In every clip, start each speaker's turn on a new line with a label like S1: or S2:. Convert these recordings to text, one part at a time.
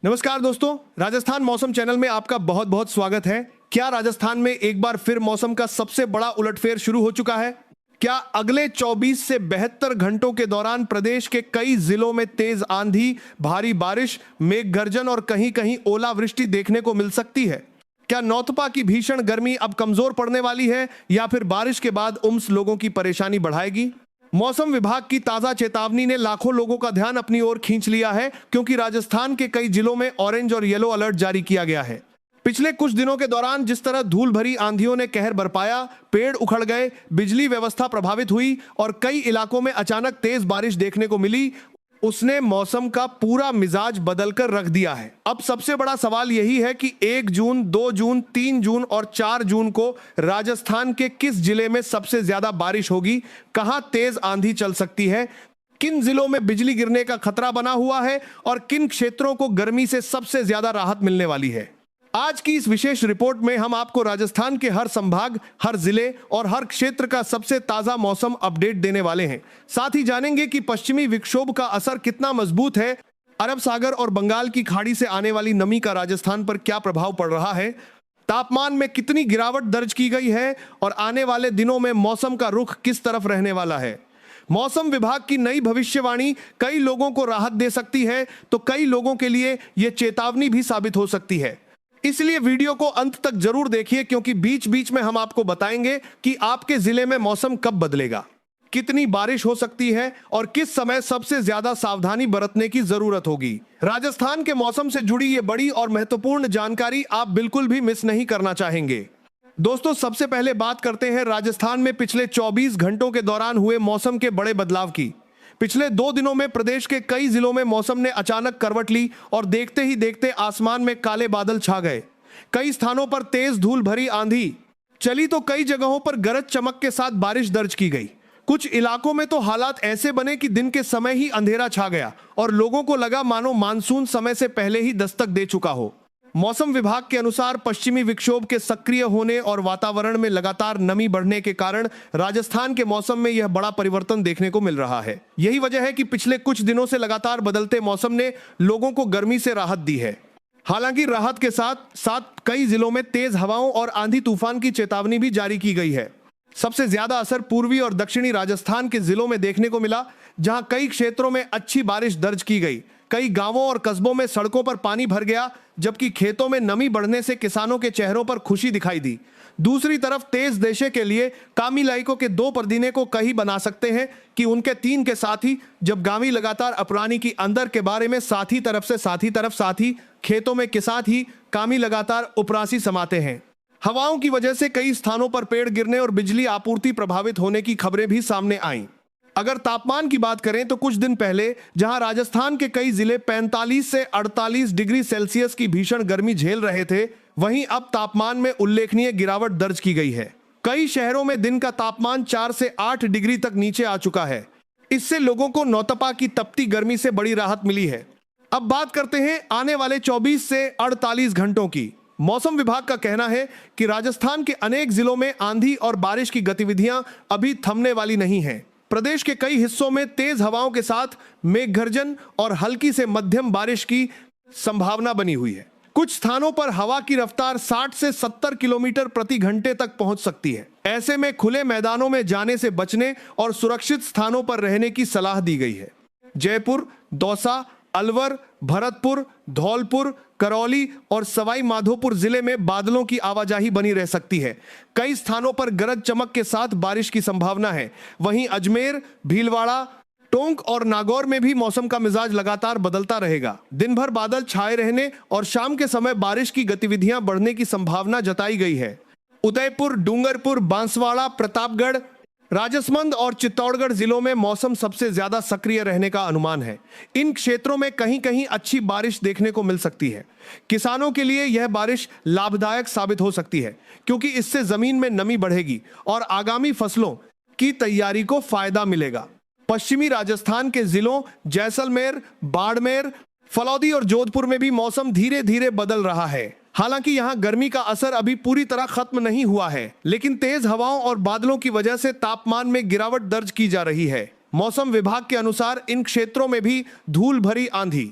S1: नमस्कार दोस्तों, राजस्थान मौसम चैनल में आपका बहुत बहुत स्वागत है। क्या राजस्थान में एक बार फिर मौसम का सबसे बड़ा उलटफेर शुरू हो चुका है? क्या अगले 24 से 72 घंटों के दौरान प्रदेश के कई जिलों में तेज आंधी, भारी बारिश, मेघ गर्जन और कहीं कहीं ओलावृष्टि देखने को मिल सकती है? क्या नौतपा की भीषण गर्मी अब कमजोर पड़ने वाली है या फिर बारिश के बाद उम्स लोगों की परेशानी बढ़ाएगी? मौसम विभाग की ताजा चेतावनी ने लाखों लोगों का ध्यान अपनी ओर खींच लिया है, क्योंकि राजस्थान के कई जिलों में ऑरेंज और येलो अलर्ट जारी किया गया है। पिछले कुछ दिनों के दौरान जिस तरह धूल भरी आंधियों ने कहर बरपाया, पेड़ उखड़ गए, बिजली व्यवस्था प्रभावित हुई और कई इलाकों में अचानक तेज बारिश देखने को मिली, उसने मौसम का पूरा मिजाज बदलकर रख दिया है। अब सबसे बड़ा सवाल यही है कि 1 जून, 2 जून, 3 जून और 4 जून को राजस्थान के किस जिले में सबसे ज्यादा बारिश होगी, कहां तेज आंधी चल सकती है, किन जिलों में बिजली गिरने का खतरा बना हुआ है और किन क्षेत्रों को गर्मी से सबसे ज्यादा राहत मिलने वाली है। आज की इस विशेष रिपोर्ट में हम आपको राजस्थान के हर संभाग, हर जिले और हर क्षेत्र का सबसे ताजा मौसम अपडेट देने वाले हैं। साथ ही जानेंगे कि पश्चिमी विक्षोभ का असर कितना मजबूत है, अरब सागर और बंगाल की खाड़ी से आने वाली नमी का राजस्थान पर क्या प्रभाव पड़ रहा है, तापमान में कितनी गिरावट दर्ज की गई है और आने वाले दिनों में मौसम का रुख किस तरफ रहने वाला है। मौसम विभाग की नई भविष्यवाणी कई लोगों को राहत दे सकती है, तो कई लोगों के लिए यह चेतावनी भी साबित हो सकती है। इसलिए वीडियो को अंत तक जरूर देखिए, क्योंकि बीच बीच में हम आपको बताएंगे कि आपके जिले में मौसम कब बदलेगा, कितनी बारिश हो सकती है और किस समय सबसे ज्यादा सावधानी बरतने की जरूरत होगी। राजस्थान के मौसम से जुड़ी ये बड़ी और महत्वपूर्ण जानकारी आप बिल्कुल भी मिस नहीं करना चाहेंगे। दोस्तों, सबसे पहले बात करते हैं राजस्थान में पिछले 24 घंटों के दौरान हुए मौसम के बड़े बदलाव की। पिछले 2 दिनों में प्रदेश के कई जिलों में मौसम ने अचानक करवट ली और देखते ही देखते आसमान में काले बादल छा गए। कई स्थानों पर तेज धूल भरी आंधी चली तो कई जगहों पर गरज चमक के साथ बारिश दर्ज की गई। कुछ इलाकों में तो हालात ऐसे बने कि दिन के समय ही अंधेरा छा गया और लोगों को लगा मानो मानसून समय से पहले ही दस्तक दे चुका हो। मौसम विभाग के अनुसार पश्चिमी विक्षोभ के सक्रिय होने और वातावरण में लगातार नमी बढ़ने के कारण राजस्थान के मौसम में यह बड़ा परिवर्तन देखने को मिल रहा है। यही वजह है कि पिछले कुछ दिनों से लगातार बदलते मौसम ने लोगों को गर्मी से राहत दी है। हालांकि राहत के साथ साथ कई जिलों में तेज हवाओं और आंधी तूफान की चेतावनी भी जारी की गई है। सबसे ज्यादा असर पूर्वी और दक्षिणी राजस्थान के जिलों में देखने को मिला, जहां कई क्षेत्रों में अच्छी बारिश दर्ज की गई। कई गांवों और कस्बों में सड़कों पर पानी भर गया, जबकि खेतों में नमी बढ़ने से किसानों के चेहरों पर खुशी दिखाई दी। दूसरी तरफ तेज देशे के लिए कामी लाइकों के 2 परदीने को कही बना सकते हैं कि उनके 3 के साथी जब गांवी लगातार अपरानी की अंदर के बारे में साथी तरफ साथी खेतों में के साथ ही कामी लगातार उपरासी समाते हैं। हवाओं की वजह से कई स्थानों पर पेड़ गिरने और बिजली आपूर्ति प्रभावित होने की खबरें भी सामने आईं। अगर तापमान की बात करें तो कुछ दिन पहले जहां राजस्थान के कई जिले 45 से 48 डिग्री सेल्सियस की भीषण गर्मी झेल रहे थे, वहीं अब तापमान में उल्लेखनीय गिरावट दर्ज की गई है। कई शहरों में दिन का तापमान 4 से 8 डिग्री तक नीचे आ चुका है। इससे लोगों को नौतपा की तपती गर्मी से बड़ी राहत मिली है। अब बात करते हैं आने वाले 24 से 48 घंटों की। मौसम विभाग का कहना है कि राजस्थान के अनेक जिलों में आंधी और बारिश की गतिविधियां अभी थमने वाली नहीं हैं। प्रदेश के कई हिस्सों में तेज हवाओं के साथ मेघ गर्जन और हल्की से मध्यम बारिश की संभावना बनी हुई है। कुछ स्थानों पर हवा की रफ्तार 60 से 70 किलोमीटर प्रति घंटे तक पहुंच सकती है। ऐसे में खुले मैदानों में जाने से बचने और सुरक्षित स्थानों पर रहने की सलाह दी गई है। जयपुर, दौसा, अलवर, भरतपुर, धौलपुर, करौली और सवाई माधोपुर जिले में बादलों की आवाजाही बनी रह सकती है। कई स्थानों पर गरज चमक के साथ बारिश की संभावना है। वहीं अजमेर, भीलवाड़ा, टोंक और नागौर में भी मौसम का मिजाज लगातार बदलता रहेगा। दिन भर बादल छाए रहने और शाम के समय बारिश की गतिविधियां बढ़ने की संभावना जताई गई है। उदयपुर, डूंगरपुर, बांसवाड़ा, प्रतापगढ़, राजसमंद और चित्तौड़गढ़ जिलों में मौसम सबसे ज्यादा सक्रिय रहने का अनुमान है। इन क्षेत्रों में कहीं कहीं अच्छी बारिश देखने को मिल सकती है। किसानों के लिए यह बारिश लाभदायक साबित हो सकती है, क्योंकि इससे जमीन में नमी बढ़ेगी और आगामी फसलों की तैयारी को फायदा मिलेगा। पश्चिमी राजस्थान के जिलों जैसलमेर, बाड़मेर, फलौदी और जोधपुर में भी मौसम धीरे धीरे बदल रहा है। हालांकि यहां गर्मी का असर अभी पूरी तरह खत्म नहीं हुआ है, लेकिन तेज हवाओं और बादलों की वजह से तापमान में गिरावट दर्ज की जा रही है। मौसम विभाग के अनुसार इन क्षेत्रों में भी धूल भरी आंधी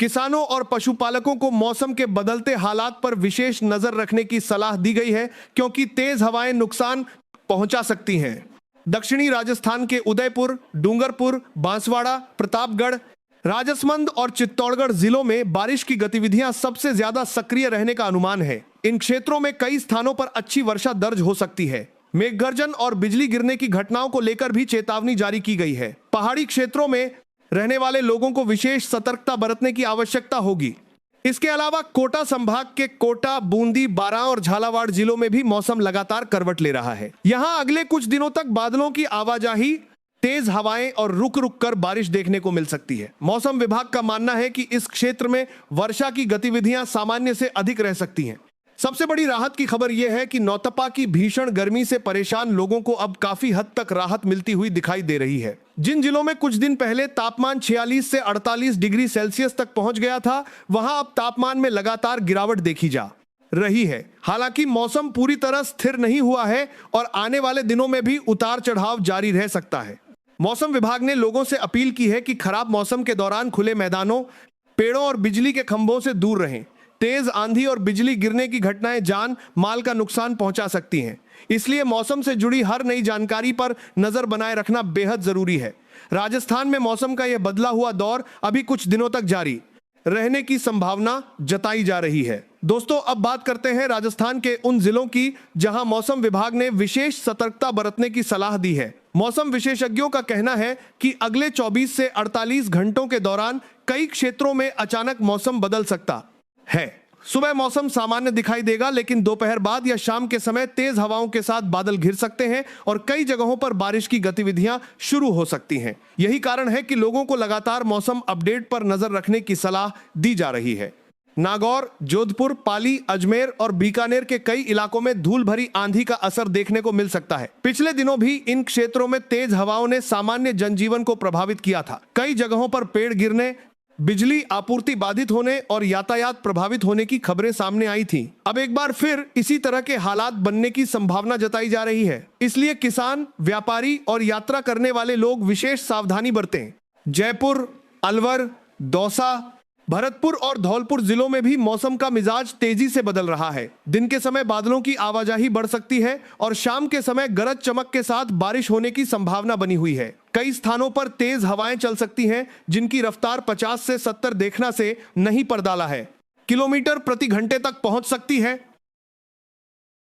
S1: किसानों और पशुपालकों को मौसम के बदलते हालात पर विशेष नजर रखने की सलाह दी गई है, क्योंकि तेज हवाएं नुकसान पहुंचा सकती हैं। दक्षिणी राजस्थान के उदयपुर, डूंगरपुर, बांसवाड़ा, प्रतापगढ़, राजसमंद और चित्तौड़गढ़ जिलों में बारिश की गतिविधियां सबसे ज्यादा सक्रिय रहने का अनुमान है। इन क्षेत्रों में कई स्थानों पर अच्छी वर्षा दर्ज हो सकती है। मेघगर्जन और बिजली गिरने की घटनाओं को लेकर भी चेतावनी जारी की गई है। पहाड़ी क्षेत्रों में रहने वाले लोगों को विशेष सतर्कता बरतने की आवश्यकता होगी। इसके अलावा कोटा संभाग के कोटा, बूंदी, बारां और झालावाड़ जिलों में भी मौसम लगातार करवट ले रहा है। यहां अगले कुछ दिनों तक बादलों की आवाजाही, तेज हवाएं और रुक रुक कर बारिश देखने को मिल सकती है। मौसम विभाग का मानना है कि इस क्षेत्र में वर्षा की गतिविधियां सामान्य से अधिक रह सकती हैं। सबसे बड़ी राहत की खबर यह है कि नौतपा की भीषण गर्मी से परेशान लोगों को अब काफी हद तक राहत मिलती हुई दिखाई दे रही है। जिन जिलों में कुछ दिन पहले तापमान 46 से 48 डिग्री सेल्सियस तक पहुंच गया था, वहां अब तापमान में लगातार गिरावट देखी जा रही है। हालांकि मौसम पूरी तरह स्थिर नहीं हुआ है और आने वाले दिनों में भी उतार चढ़ाव जारी रह सकता है। मौसम विभाग ने लोगों से अपील की है कि खराब मौसम के दौरान खुले मैदानों, पेड़ों और बिजली के खंभों से दूर रहें। तेज आंधी और बिजली गिरने की घटनाएं जान माल का नुकसान पहुंचा सकती हैं। इसलिए मौसम से जुड़ी हर नई जानकारी पर नजर बनाए रखना बेहद जरूरी है। राजस्थान में मौसम का यह बदला हुआ दौर अभी कुछ दिनों तक जारी रहने की संभावना जताई जा रही है। दोस्तों, अब बात करते हैं राजस्थान के उन जिलों की जहां मौसम विभाग ने विशेष सतर्कता बरतने की सलाह दी है। मौसम विशेषज्ञों का कहना है कि अगले 24 से 48 घंटों के दौरान कई क्षेत्रों में अचानक मौसम बदल सकता है। सुबह मौसम सामान्य दिखाई देगा, लेकिन दोपहर बाद या शाम के समय तेज हवाओं के साथ बादल घिर सकते हैं और कई जगहों पर बारिश की गतिविधियां शुरू हो सकती हैं। यही कारण है कि लोगों को लगातार मौसम अपडेट पर नजर रखने की सलाह दी जा रही है। नागौर, जोधपुर, पाली, अजमेर और बीकानेर के कई इलाकों में धूल भरी आंधी का असर देखने को मिल सकता है। पिछले दिनों भी इन क्षेत्रों में तेज हवाओं ने सामान्य जनजीवन को प्रभावित किया था। कई जगहों पर पेड़ गिरने, बिजली आपूर्ति बाधित होने और यातायात प्रभावित होने की खबरें सामने आई थी। अब एक बार फिर इसी तरह के हालात बनने की संभावना जताई जा रही है। इसलिए किसान, व्यापारी और यात्रा करने वाले लोग विशेष सावधानी बरतें। जयपुर, अलवर, दौसा, भरतपुर और धौलपुर जिलों में भी मौसम का मिजाज तेजी से बदल रहा है। दिन के समय बादलों की आवाजाही बढ़ सकती है और शाम के समय गरज चमक के साथ बारिश होने की संभावना बनी हुई है। कई स्थानों पर तेज हवाएं चल सकती हैं, जिनकी रफ्तार 50 से 70 देखना से नहीं पर डाला है किलोमीटर प्रति घंटे तक पहुंच सकती है।